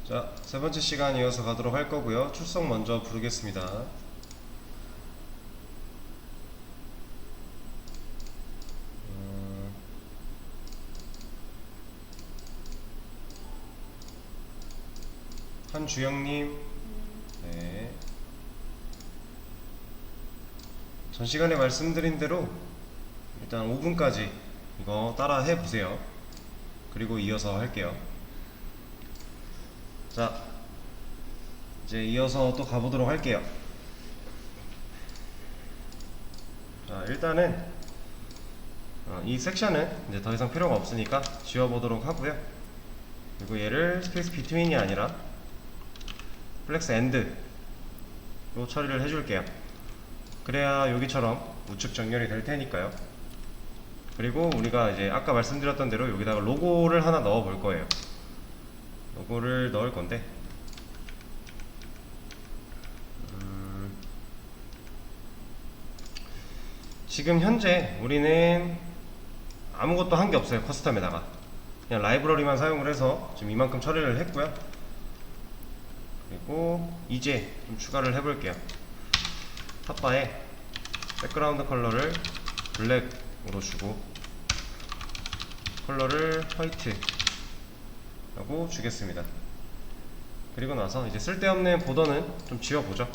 자, 세 번째 시간 이어서 가도록 할 거고요. 출석 먼저 부르겠습니다. 한주영님, 네. 전 시간에 말씀드린 대로 일단 5분까지 이거 따라 해보세요. 그리고 이어서 할게요. 자, 이제 이어서 또 가보도록 할게요. 자, 일단은 이 섹션은 이제 더 이상 필요가 없으니까 지워보도록 하고요. 그리고 얘를 스페이스 비트윈이 아니라 플렉스 엔드로 처리를 해줄게요. 그래야 여기처럼 우측 정렬이 될 테니까요. 그리고 우리가 이제 아까 말씀드렸던 대로 여기다가 로고를 하나 넣어 볼 거예요. 로고를 넣을 건데 지금 현재 우리는 아무것도 한 게 없어요. 커스텀에다가 그냥 라이브러리만 사용을 해서 지금 이만큼 처리를 했고요. 그리고 이제 좀 추가를 해볼게요. 탑바에 백그라운드 컬러를 블랙으로 주고 컬러를 화이트 라고 주겠습니다. 그리고 나서 이제 쓸데없는 보더는 좀 지워보죠.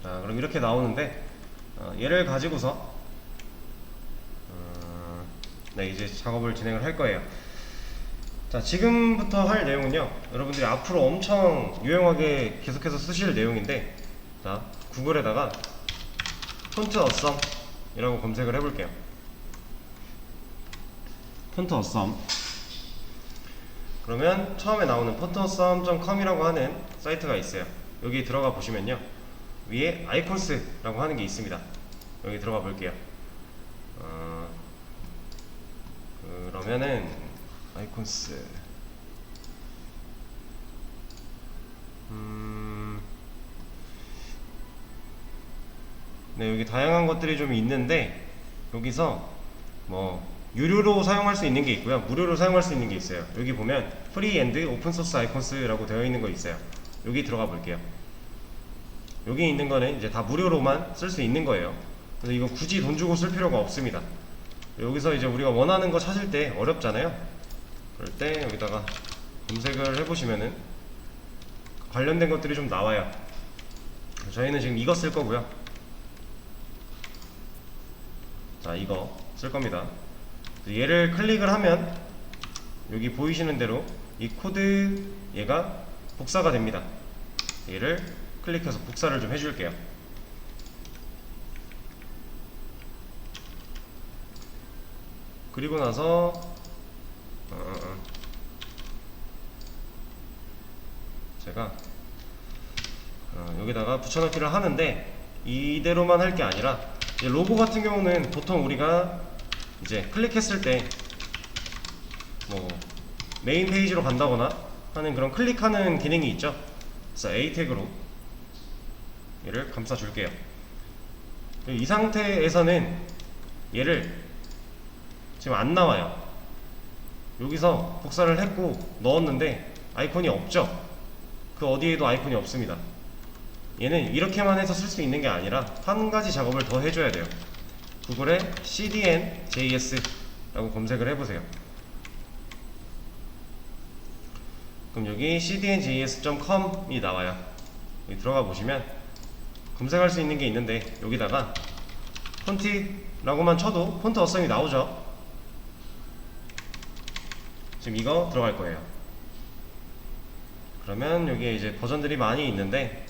자, 그럼 이렇게 나오는데 얘를 가지고서 네, 이제 작업을 진행을 할 거예요. 자, 지금부터 할 내용은요, 여러분들이 앞으로 엄청 유용하게 계속해서 쓰실 내용인데, 자, 구글에다가 폰트 어썸 이라고 검색을 해볼게요. 폰트 어썸. 그러면 처음에 나오는 폰트어썸.com 이라고 하는 사이트가 있어요. 여기 들어가 보시면요, 위에 아이콘스 라고 하는 게 있습니다. 여기 들어가 볼게요. 그러면은 아이콘스 네, 여기 다양한 것들이 좀 있는데 여기서 뭐 유료로 사용할 수 있는 게 있고요, 무료로 사용할 수 있는 게 있어요. 여기 보면 프리 앤드 오픈소스 아이콘스라고 되어 있는 거 있어요. 여기 들어가 볼게요. 여기 있는 거는 이제 다 무료로만 쓸 수 있는 거예요. 그래서 이거 굳이 돈 주고 쓸 필요가 없습니다. 여기서 이제 우리가 원하는 거 찾을 때 어렵잖아요. 그럴 때 여기다가 검색을 해보시면은 관련된 것들이 좀 나와요. 저희는 지금 이거 쓸 거고요. 자, 이거 쓸 겁니다. 얘를 클릭을 하면 여기 보이시는 대로 이 코드 얘가 복사가 됩니다. 얘를 클릭해서 복사를 좀 해줄게요. 그리고 나서 제가 여기다가 붙여넣기를 하는데, 이대로만 할 게 아니라 로고 같은 경우는 보통 우리가 이제 클릭했을 때 뭐 메인 페이지로 간다거나 하는 그런 클릭하는 기능이 있죠. 그래서 A 태그로 얘를 감싸 줄게요. 이 상태에서는 얘를 지금 안 나와요. 여기서 복사를 했고 넣었는데 아이콘이 없죠. 그 어디에도 아이콘이 없습니다. 얘는 이렇게만 해서 쓸 수 있는 게 아니라 한 가지 작업을 더 해줘야 돼요. 구글에 cdn.js 라고 검색을 해보세요. 그럼 여기 cdn.js.com이 나와요. 여기 들어가 보시면 검색할 수 있는 게 있는데, 여기다가 폰트라고만 쳐도 폰트 어썸이 나오죠. 지금 이거 들어갈 거예요. 그러면 여기에 이제 버전들이 많이 있는데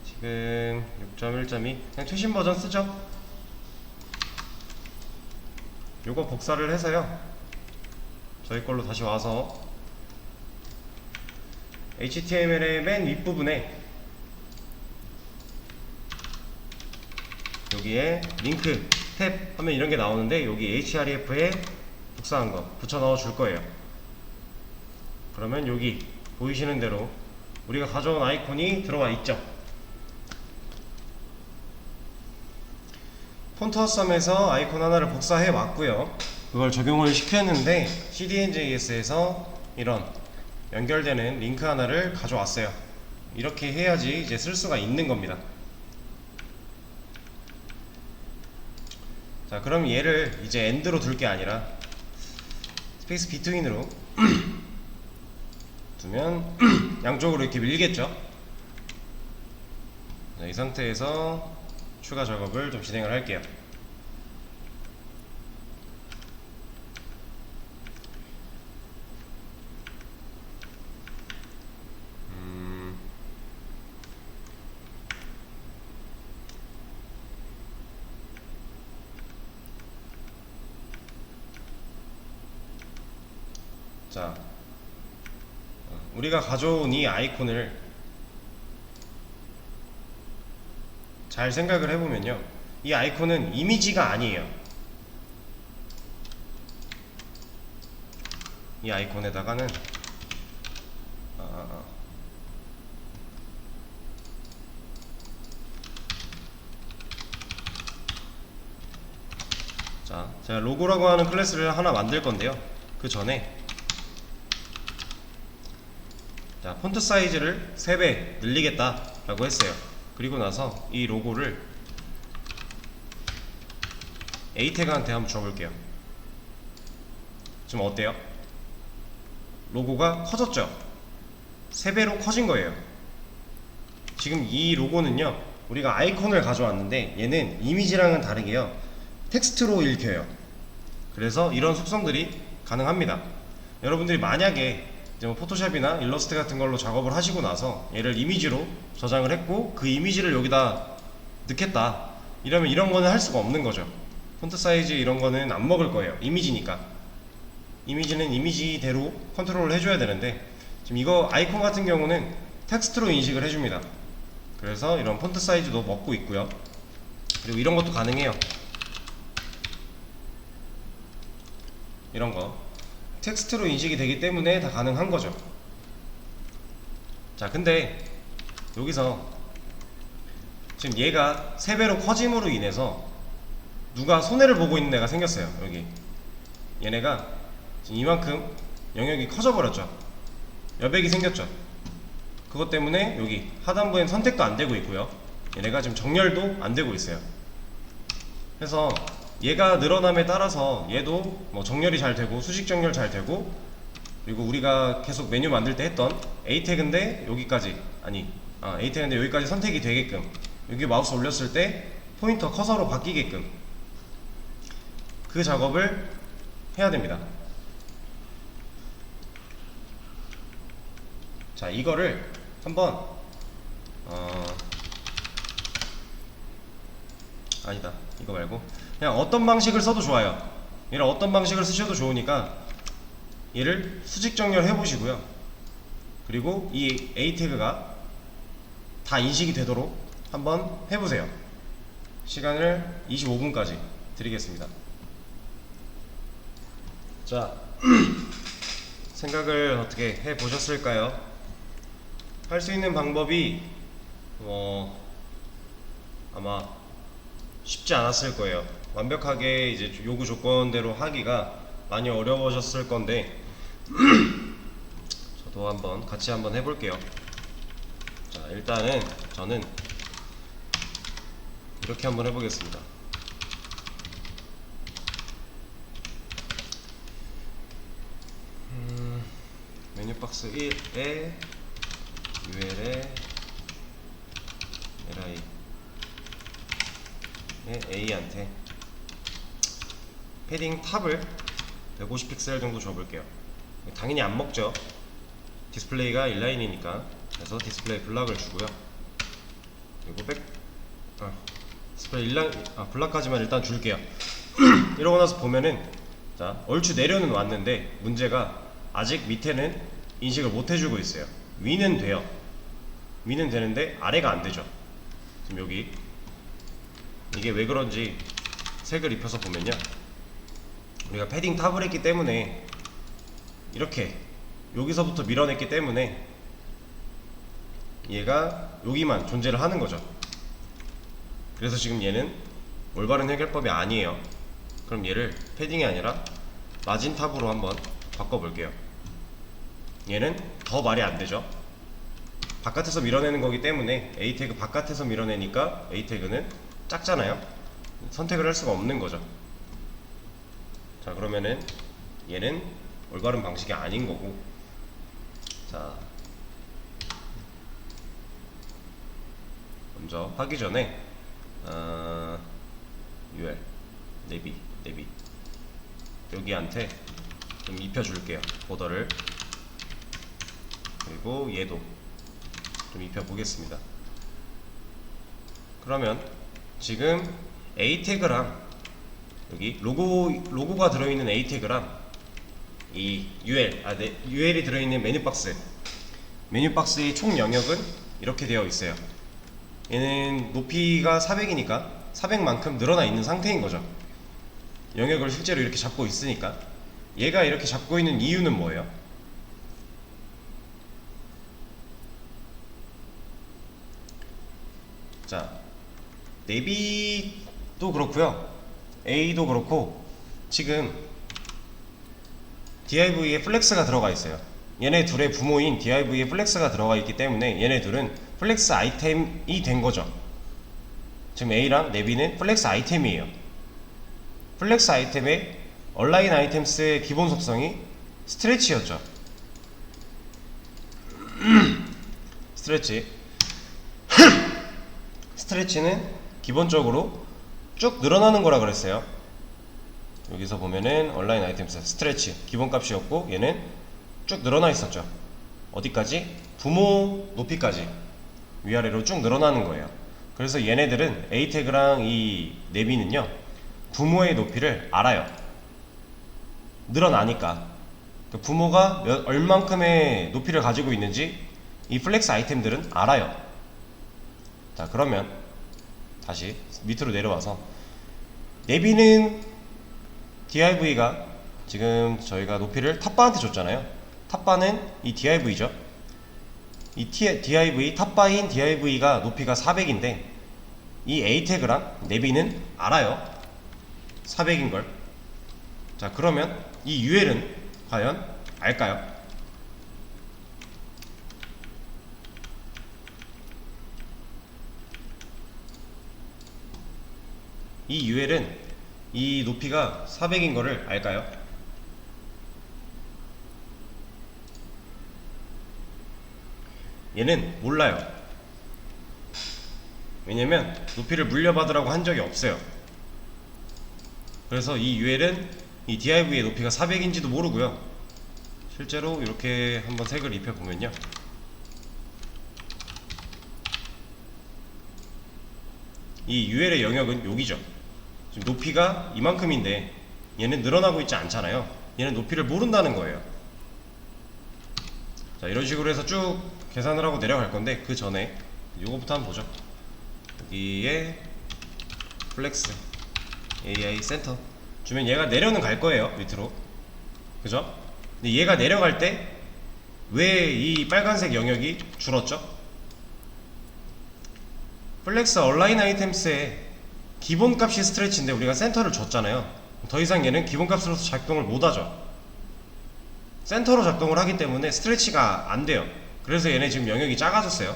지금 6.1.2 그냥 최신 버전 쓰죠. 요거 복사를 해서요, 저희 걸로 다시 와서 HTML의 맨 윗부분에 여기에 링크 탭 하면 이런 게 나오는데, 여기 href에 복사한 거 붙여 넣어 줄 거예요. 그러면 여기 보이시는 대로 우리가 가져온 아이콘이 들어와 있죠. 폰트어썸에서 아이콘 하나를 복사해 왔고요. 그걸 적용을 시켰는데 CDNJS에서 이런 연결되는 링크 하나를 가져왔어요. 이렇게 해야지 이제 쓸 수가 있는 겁니다. 자, 그럼 얘를 이제 엔드로 둘 게 아니라 스페이스 비트윈으로 두면 양쪽으로 이렇게 밀겠죠. 자, 이 상태에서 추가 작업을 좀 진행을 할게요. 자, 우리가 가져온 이 아이콘을 잘 생각을 해보면요, 이 아이콘은 이미지가 아니에요. 이 아이콘에다가는 자, 제가 로고라고 하는 클래스를 하나 만들 건데요. 그 전에 자, 폰트 사이즈를 3배 늘리겠다 라고 했어요. 그리고 나서 이 로고를 A 태그한테 한번 줘볼게요. 지금 어때요? 로고가 커졌죠? 3배로 커진 거예요. 지금 이 로고는요, 우리가 아이콘을 가져왔는데 얘는 이미지랑은 다르게요, 텍스트로 읽혀요. 그래서 이런 속성들이 가능합니다. 여러분들이 만약에 이제 뭐 포토샵이나 일러스트 같은 걸로 작업을 하시고 나서 얘를 이미지로 저장을 했고 그 이미지를 여기다 넣겠다 이러면 이런 거는 할 수가 없는 거죠. 폰트 사이즈 이런 거는 안 먹을 거예요. 이미지니까. 이미지는 이미지대로 컨트롤을 해줘야 되는데 지금 이거 아이콘 같은 경우는 텍스트로 인식을 해줍니다. 그래서 이런 폰트 사이즈도 먹고 있고요. 그리고 이런 것도 가능해요. 이런 거 텍스트로 인식이 되기 때문에 다 가능한 거죠. 자, 근데 여기서 지금 얘가 3배로 커짐으로 인해서 누가 손해를 보고 있는 애가 생겼어요. 여기 얘네가 지금 이만큼 영역이 커져 버렸죠. 여백이 생겼죠. 그것 때문에 여기 하단부엔 선택도 안 되고 있고요. 얘네가 지금 정렬도 안 되고 있어요. 그래서 얘가 늘어남에 따라서 얘도 뭐 정렬이 잘 되고 수직 정렬 잘 되고, 그리고 우리가 계속 메뉴 만들 때 했던 A 태그인데 여기까지 A 태그인데 여기까지 선택이 되게끔, 여기 마우스 올렸을 때 포인터 커서로 바뀌게끔 그 작업을 해야 됩니다. 자, 이거를 한번 아니다, 이거 말고 그냥 어떤 방식을 써도 좋아요. 얘를 어떤 방식을 쓰셔도 좋으니까 얘를 수직 정렬 해보시고요. 그리고 이 A 태그가 다 인식이 되도록 한번 해보세요. 시간을 25분까지 드리겠습니다. 자, 생각을 어떻게 해보셨을까요? 할 수 있는 방법이 아마 쉽지 않았을 거예요. 완벽하게 이제 요구 조건대로 하기가 많이 어려워졌을 건데 저도 한번 같이 한번 해볼게요. 자, 일단은 저는 이렇게 한번 해보겠습니다. 메뉴 박스 1에 UL에 LI에 A한테 패딩 탑을 150픽셀 정도 줘볼게요. 당연히 안 먹죠. 디스플레이가 인라인이니까. 그래서 디스플레이 블락을 주고요. 그리고 디스플레이 블락까지만 일단 줄게요. 이러고 나서 보면은, 자, 얼추 내려는 왔는데 문제가 아직 밑에는 인식을 못 해주고 있어요. 위는 돼요. 위는 되는데 아래가 안 되죠. 지금 여기 이게 왜 그런지 색을 입혀서 보면요, 우리가 패딩 탑을 했기 때문에 이렇게 여기서부터 밀어냈기 때문에 얘가 여기만 존재를 하는 거죠. 그래서 지금 얘는 올바른 해결법이 아니에요. 그럼 얘를 패딩이 아니라 마진 탑으로 한번 바꿔볼게요. 얘는 더 말이 안 되죠. 바깥에서 밀어내는 거기 때문에 A 태그 바깥에서 밀어내니까 A 태그는 작잖아요. 선택을 할 수가 없는 거죠. 자, 그러면은 얘는 올바른 방식이 아닌 거고, 자, 먼저 하기 전에 UL 내비 여기한테 좀 입혀줄게요. 보더를. 그리고 얘도 좀 입혀보겠습니다. 그러면 지금 A 태그랑 여기 로고가 들어있는 A 태그랑 이 UL이 들어있는 메뉴박스의 총 영역은 이렇게 되어 있어요. 얘는 높이가 400이니까 400만큼 늘어나 있는 상태인 거죠. 영역을 실제로 이렇게 잡고 있으니까. 얘가 이렇게 잡고 있는 이유는 뭐예요? 자, 내비도 그렇고요, A도 그렇고 지금 div에 플렉스가 들어가 있어요. 얘네 둘의 부모인 div에 플렉스가 들어가 있기 때문에 얘네 둘은 플렉스 아이템이 된 거죠. 지금 A랑 내비는 플렉스 아이템이에요. 플렉스 아이템의 얼라인 아이템스의 기본 속성이 스트레치였죠. 스트레치는 기본적으로 쭉 늘어나는 거라 그랬어요. 여기서 보면은 얼라인 아이템스 스트레치 기본값이었고, 얘는 쭉 늘어나 있었죠. 어디까지? 부모 높이까지 위아래로 쭉 늘어나는 거예요. 그래서 얘네들은 A 태그랑 이 내비는요, 부모의 높이를 알아요. 늘어나니까. 부모가 얼만큼의 높이를 가지고 있는지 이 플렉스 아이템들은 알아요. 자, 그러면 다시 밑으로 내려와서 내비는 div가 지금 저희가 높이를 탑바한테 줬잖아요. 탑바는 이 div죠. 이 div, 탑바인 div가 높이가 400인데 이 A 태그랑 내비는 알아요, 400인걸. 자, 그러면 이 UL은 과연 알까요? 이 UL은 이 높이가 400인 거를 알까요? 얘는 몰라요. 왜냐면 높이를 물려받으라고 한 적이 없어요. 그래서 이 UL은 이 div의 높이가 400인지도 모르고요. 실제로 이렇게 한번 색을 입혀보면요, 이 UL의 영역은 여기죠. 지금 높이가 이만큼인데 얘는 늘어나고 있지 않잖아요. 얘는 높이를 모른다는 거예요. 자, 이런 식으로 해서 쭉 계산을 하고 내려갈 건데, 그 전에 요거부터 한번 보죠. 여기에 플렉스 AI 센터 주면 얘가 내려는 갈 거예요, 밑으로. 그죠? 근데 얘가 내려갈 때 왜 이 빨간색 영역이 줄었죠? 플렉스 얼라인 아이템스의 기본값이 스트레치인데 우리가 센터를 줬잖아요. 더 이상 얘는 기본값으로서 작동을 못하죠. 센터로 작동을 하기 때문에 스트레치가 안 돼요. 그래서 얘네 지금 영역이 작아졌어요.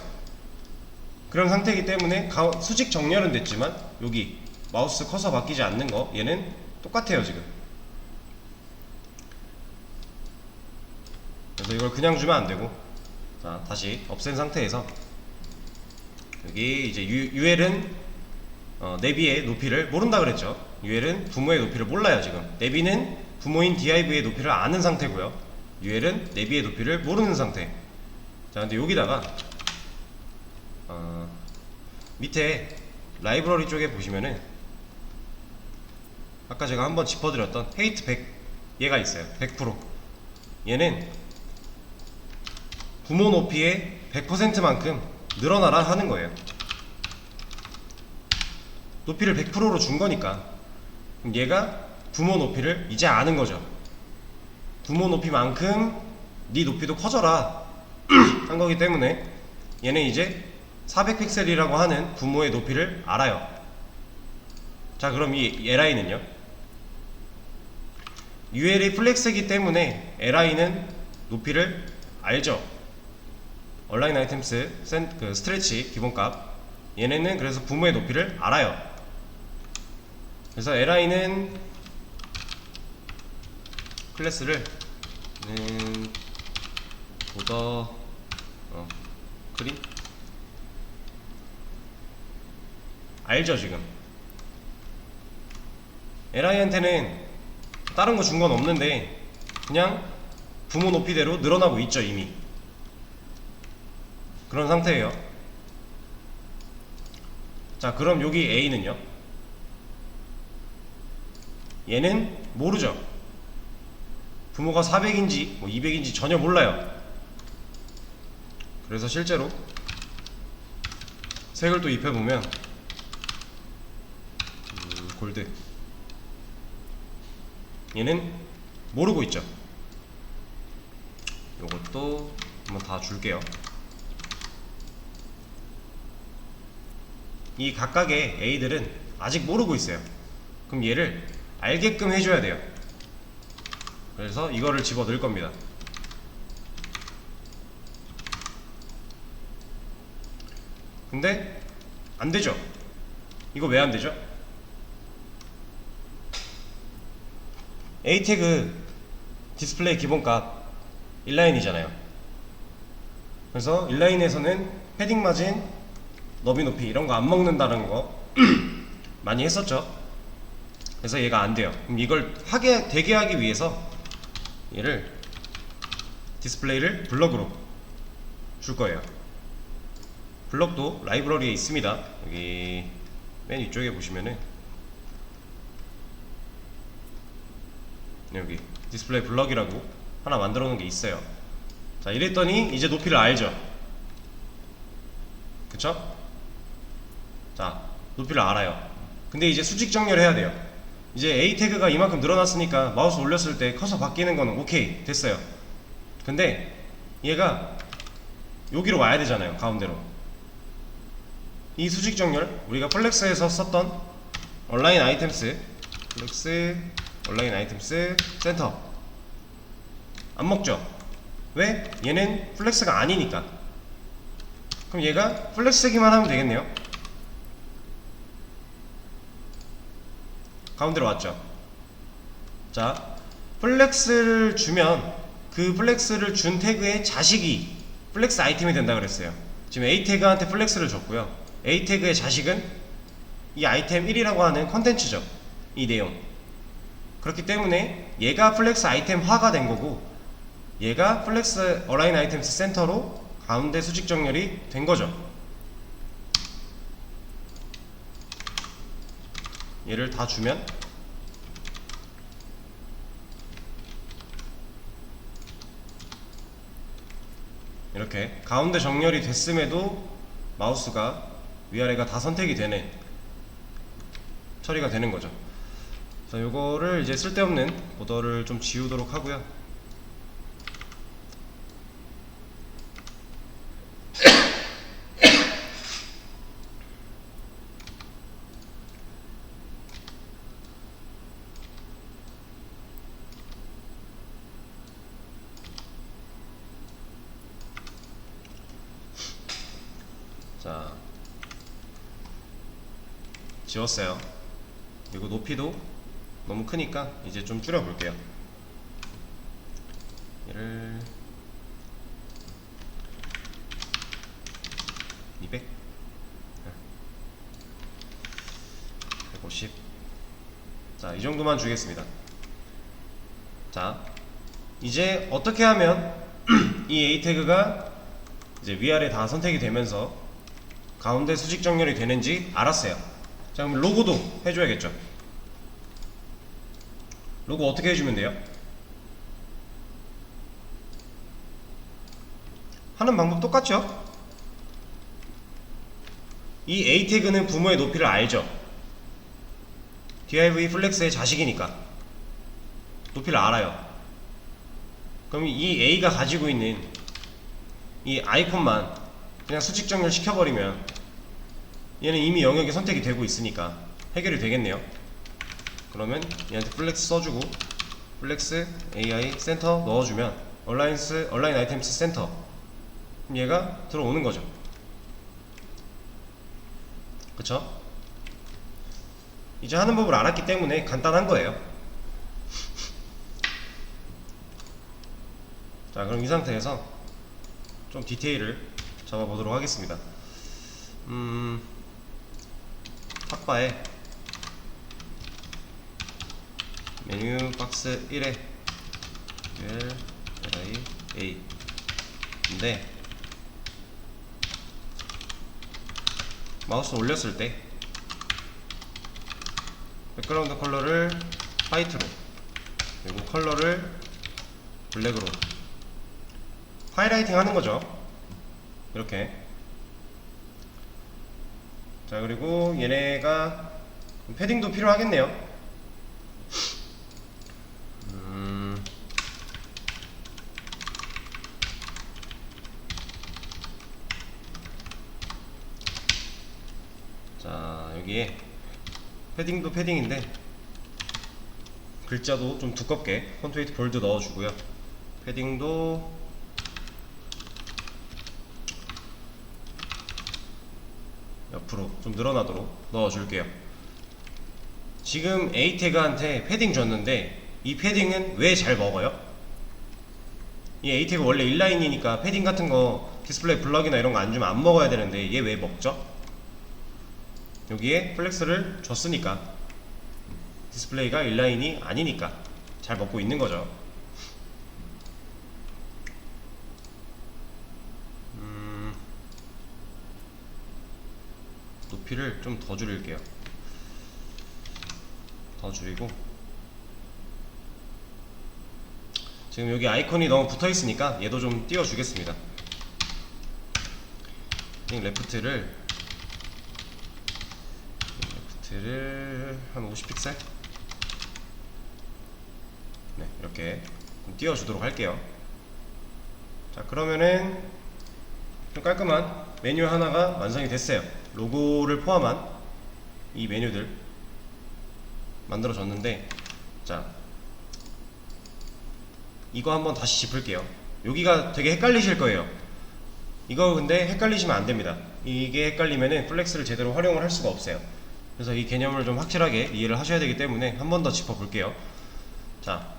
그런 상태이기 때문에 수직 정렬은 됐지만 여기 마우스 커서 바뀌지 않는 거, 얘는 똑같아요 지금. 그래서 이걸 그냥 주면 안 되고, 자, 다시 없앤 상태에서 여기 이제 UL은 내비의 높이를 모른다 그랬죠. UL은 부모의 높이를 몰라요 지금. 내비는 부모인 div의 높이를 아는 상태고요, UL은 내비의 높이를 모르는 상태. 자, 근데 여기다가 밑에 라이브러리 쪽에 보시면은 아까 제가 한번 짚어드렸던 헤이트 100 얘가 있어요. 100%. 얘는 부모 높이의 100%만큼 늘어나라 하는 거예요. 높이를 100%로 준 거니까. 그럼 얘가 부모 높이를 이제 아는 거죠. 부모 높이만큼 네 높이도 커져라 한 거기 때문에 얘는 이제 400픽셀이라고 하는 부모의 높이를 알아요. 자, 그럼 이 li는요? UL이 플렉스이기 때문에 li는 높이를 알죠. 얼라인 아이템스 스트레치 기본값, 얘네는 그래서 부모의 높이를 알아요. 그래서 li는 클래스를 보더 그린 알죠. 지금 li한테는 다른 거 준 건 없는데 그냥 부모 높이대로 늘어나고 있죠. 이미 그런 상태예요. 자, 그럼 여기 a는요? 얘는 모르죠. 부모가 400인지 뭐 200인지 전혀 몰라요. 그래서 실제로 색을 또 입혀보면 골드, 얘는 모르고 있죠. 요것도 한번 다 줄게요. 이 각각의 A들은 아직 모르고 있어요. 그럼 얘를 알게끔 해줘야 돼요. 그래서 이거를 집어 넣을 겁니다. 근데 안 되죠. 이거 왜 안 되죠? A 태그 디스플레이 기본값 인라인이잖아요. 그래서 인라인에서는 패딩 마진, 너비 높이 이런 거 안 먹는다는 거 많이 했었죠. 그래서 얘가 안 돼요. 그럼 이걸 되게 하기 위해서 얘를 디스플레이를 블럭으로 줄 거예요. 블럭도 라이브러리에 있습니다. 여기 맨 위쪽에 보시면은 여기 디스플레이 블럭이라고 하나 만들어 놓은 게 있어요. 자, 이랬더니 이제 높이를 알죠. 그쵸? 자, 높이를 알아요. 근데 이제 수직 정렬해야 돼요. 이제 A 태그가 이만큼 늘어났으니까 마우스 올렸을 때 커서 바뀌는 거는 오케이 됐어요. 근데 얘가 여기로 와야 되잖아요. 가운데로. 이 수직 정렬, 우리가 플렉스에서 썼던 얼라인 아이템스, 플렉스 얼라인 아이템스 센터 안 먹죠. 왜? 얘는 플렉스가 아니니까. 그럼 얘가 플렉스기만 하면 되겠네요. 가운데로 왔죠. 자, 플렉스를 주면 그 플렉스를 준 태그의 자식이 플렉스 아이템이 된다 그랬어요. 지금 A 태그한테 플렉스를 줬고요. A 태그의 자식은 이 아이템 1이라고 하는 컨텐츠죠. 이 내용. 그렇기 때문에 얘가 플렉스 아이템화가 된 거고, 얘가 플렉스 어라인 아이템스 센터로 가운데 수직 정렬이 된 거죠. 얘를 다 주면 이렇게 가운데 정렬이 됐음에도 마우스가 위아래가 다 선택이 되는, 처리가 되는 거죠. 자, 요거를 이제 쓸데없는 보더를 좀 지우도록 하고요. 자, 지웠어요. 그리고 높이도 너무 크니까 이제 좀 줄여 볼게요. 얘를 200, 150. 자, 이 정도만 주겠습니다. 자, 이제 어떻게 하면 이 A 태그가 이제 위아래 다 선택이 되면서 가운데 수직 정렬이 되는지 알았어요. 자, 그럼 로고도 해줘야겠죠. 로고 어떻게 해주면 돼요? 하는 방법 똑같죠? 이 A 태그는 부모의 높이를 알죠. div 플렉스의 자식이니까 높이를 알아요. 그럼 이 A가 가지고 있는 이 아이콘만 그냥 수직 정렬 시켜버리면 얘는 이미 영역이 선택이 되고 있으니까 해결이 되겠네요. 그러면 얘한테 플렉스 써주고 플렉스 AI 센터 넣어주면 얼라인 아이템스 센터, 그럼 얘가 들어오는 거죠. 그쵸? 이제 하는 법을 알았기 때문에 간단한 거예요. 자, 그럼 이 상태에서 좀 디테일을 잡아보도록 하겠습니다. 탑바에 메뉴 박스 1에 LI 인데 마우스 올렸을 때 백그라운드 컬러를 화이트로, 그리고 컬러를 블랙으로 하이라이팅 하는 거죠. 이렇게. 자, 그리고 얘네가 패딩도 필요하겠네요. 자, 여기에 패딩도 패딩인데 글자도 좀 두껍게 폰트웨이트 볼드 넣어주고요. 패딩도 옆으로 좀 늘어나도록 넣어줄게요. 지금 A 태그한테 패딩 줬는데 이 패딩은 왜 잘 먹어요? 이 A 태그 원래 인라인이니까 패딩 같은 거 디스플레이 블럭이나 이런 거 안 주면 안 먹어야 되는데 얘 왜 먹죠? 여기에 플렉스를 줬으니까, 디스플레이가 인라인이 아니니까 잘 먹고 있는 거죠. 높이를 좀 더 줄일게요. 더 줄이고, 지금 여기 아이콘이 너무 붙어 있으니까 얘도 좀 띄워 주겠습니다. 레프트를 한 50픽셀? 네, 이렇게 좀 띄워 주도록 할게요. 자, 그러면은 좀 깔끔한 메뉴 하나가 완성이 됐어요. 로고를 포함한 이 메뉴들 만들어졌는데, 자, 이거 한번 다시 짚을게요. 여기가 되게 헷갈리실 거예요. 이거 근데 헷갈리시면 안 됩니다. 이게 헷갈리면은 플렉스를 제대로 활용을 할 수가 없어요. 그래서 이 개념을 좀 확실하게 이해를 하셔야 되기 때문에 한 번 더 짚어볼게요. 자,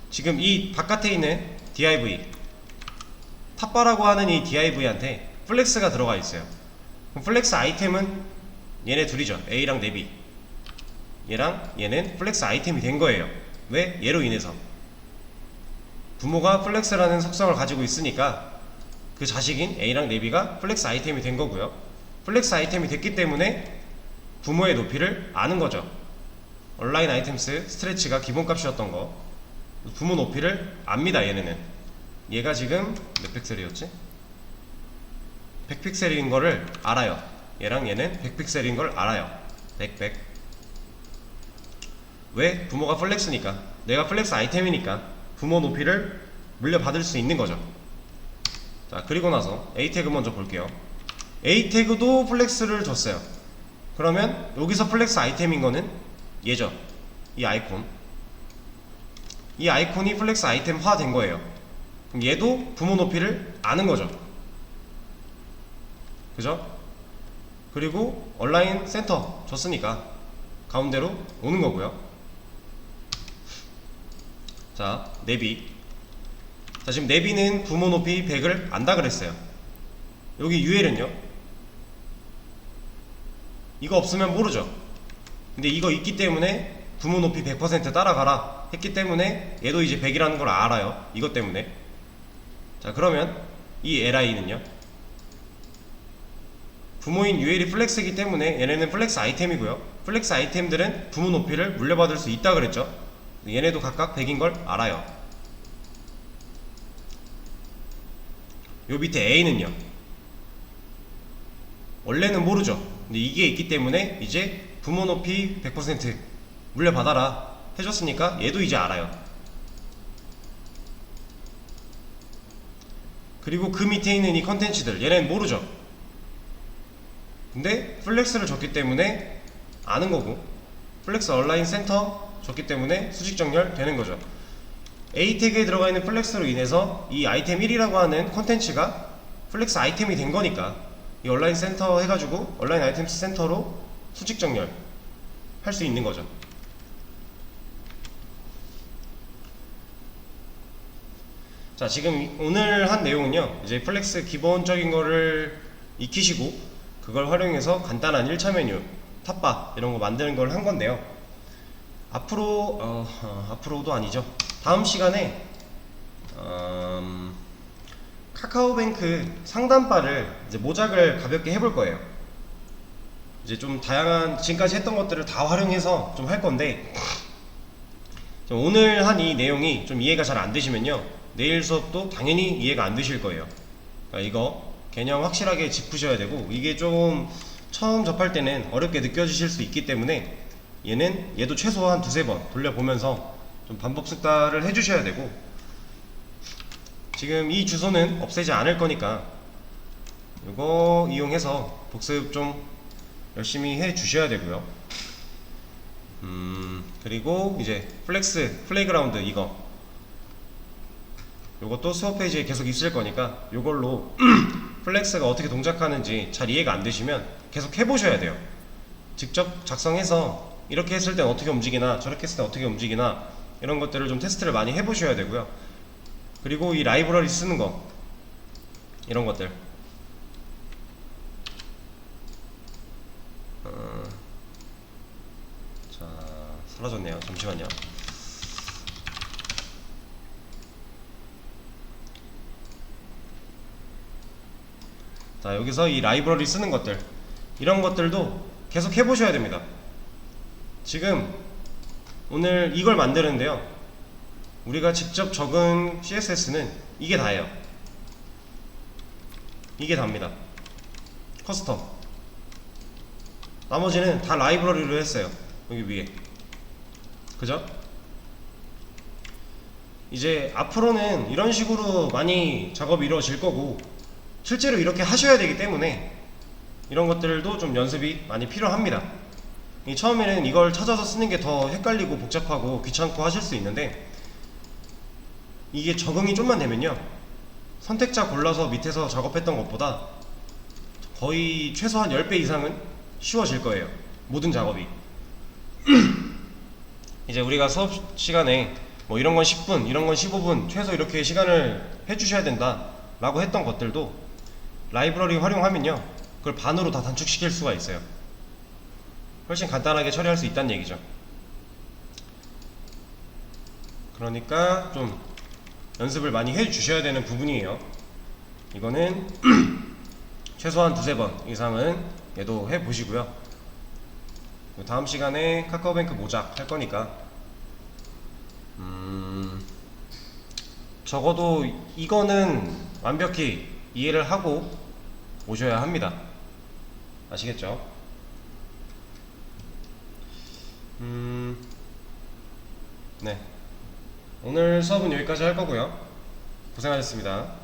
지금 이 바깥에 있는 div, 탑바라고 하는 이 div한테 플렉스가 들어가 있어요. 그럼 플렉스 아이템은 얘네 둘이죠. A랑 네비. 얘랑 얘는 플렉스 아이템이 된 거예요. 왜? 얘로 인해서 부모가 플렉스라는 속성을 가지고 있으니까 그 자식인 A랑 네비가 플렉스 아이템이 된 거고요. 플렉스 아이템이 됐기 때문에 부모의 높이를 아는 거죠. 얼라인 아이템스 스트레치가 기본값이었던 거, 부모 높이를 압니다. 얘네는. 얘가 지금 몇 픽셀이었지? 100픽셀인 거를 알아요. 얘랑 얘는 100픽셀인 걸 알아요. 100. 왜? 부모가 플렉스니까, 내가 플렉스 아이템이니까 부모 높이를 물려받을 수 있는 거죠. 자, 그리고 나서 A 태그 먼저 볼게요. A 태그도 플렉스를 줬어요. 그러면 여기서 플렉스 아이템인 거는 얘죠. 이 아이콘. 이 아이콘이 플렉스 아이템화 된 거예요. 그럼 얘도 부모 높이를 아는 거죠. 그죠? 그리고 얼라인 센터 줬으니까 가운데로 오는 거고요. 자, 네비. 자, 지금 네비는 부모 높이 100을 안다 그랬어요. 여기 UL은요? 이거 없으면 모르죠. 근데 이거 있기 때문에 부모 높이 100% 따라가라 했기 때문에 얘도 이제 100이라는 걸 알아요. 이것 때문에. 자, 그러면 이 LI는요? 부모인 UL이 플렉스이기 때문에 얘네는 플렉스 아이템이고요. 플렉스 아이템들은 부모 높이를 물려받을 수 있다 그랬죠. 얘네도 각각 100인 걸 알아요. 요 밑에 A는요? 원래는 모르죠. 근데 이게 있기 때문에 이제 부모 높이 100% 물려받아라 해줬으니까 얘도 이제 알아요. 그리고 그 밑에 있는 이 컨텐츠들, 얘네는 모르죠. 근데 플렉스를 줬기 때문에 아는 거고, 플렉스 얼라인 센터 줬기 때문에 수직 정렬 되는 거죠. A 태그에 들어가 있는 플렉스로 인해서 이 아이템 1이라고 하는 컨텐츠가 플렉스 아이템이 된 거니까 이 얼라인 센터 해가지고 얼라인 아이템스 센터로 수직 정렬 할 수 있는 거죠. 자, 지금 오늘 한 내용은요, 이제 플렉스 기본적인 거를 익히시고 그걸 활용해서 간단한 1차 메뉴, 탑바 이런 거 만드는 걸 한 건데요. 앞으로도 아니죠. 다음 시간에 카카오뱅크 상단바를 이제 모작을 가볍게 해볼 거예요. 이제 좀 다양한 지금까지 했던 것들을 다 활용해서 좀 할 건데, 오늘 한 이 내용이 좀 이해가 잘 안 되시면요, 내일 수업도 당연히 이해가 안 되실 거예요. 그러니까 이거 개념 확실하게 짚으셔야 되고, 이게 좀 처음 접할 때는 어렵게 느껴지실 수 있기 때문에 얘도 최소한 두세 번 돌려보면서 좀 반복 숙달을 해주셔야 되고, 지금 이 주소는 없애지 않을 거니까 이거 이용해서 복습 좀 열심히 해 주셔야 되고요. 그리고 이제 플렉스 플레이그라운드 요것도 수업 페이지에 계속 있을 거니까 요걸로 플렉스가 어떻게 동작하는지 잘 이해가 안 되시면 계속 해보셔야 돼요. 직접 작성해서 이렇게 했을 땐 어떻게 움직이나 저렇게 했을 땐 어떻게 움직이나 이런 것들을 좀 테스트를 많이 해보셔야 되고요. 그리고 이 라이브러리 쓰는 거, 이런 것들 자, 사라졌네요. 잠시만요. 자, 여기서 이 라이브러리 쓰는 것들, 이런 것들도 계속 해보셔야 됩니다. 지금 오늘 이걸 만드는데요, 우리가 직접 적은 CSS는 이게 다예요. 이게 답니다. 커스텀. 나머지는 다 라이브러리로 했어요. 여기 위에. 그죠? 이제 앞으로는 이런 식으로 많이 작업이 이루어질 거고, 실제로 이렇게 하셔야 되기 때문에 이런 것들도 좀 연습이 많이 필요합니다. 처음에는 이걸 찾아서 쓰는 게 더 헷갈리고 복잡하고 귀찮고 하실 수 있는데, 이게 적응이 좀만 되면요, 선택자 골라서 밑에서 작업했던 것보다 거의 최소한 10배 이상은 쉬워질 거예요. 모든 작업이. 이제 우리가 수업 시간에 뭐 이런 건 10분, 이런 건 15분, 최소 이렇게 시간을 해주셔야 된다 라고 했던 것들도 라이브러리 활용하면요, 그걸 반으로 다 단축시킬 수가 있어요. 훨씬 간단하게 처리할 수 있다는 얘기죠. 그러니까 좀 연습을 많이 해주셔야 되는 부분이에요. 이거는 최소한 두세 번 이상은 얘도 해보시고요. 다음 시간에 카카오뱅크 모작 할 거니까 적어도 이거는 완벽히 이해를 하고 오셔야 합니다. 아시겠죠? 네, 오늘 수업은 여기까지 할 거고요. 고생하셨습니다.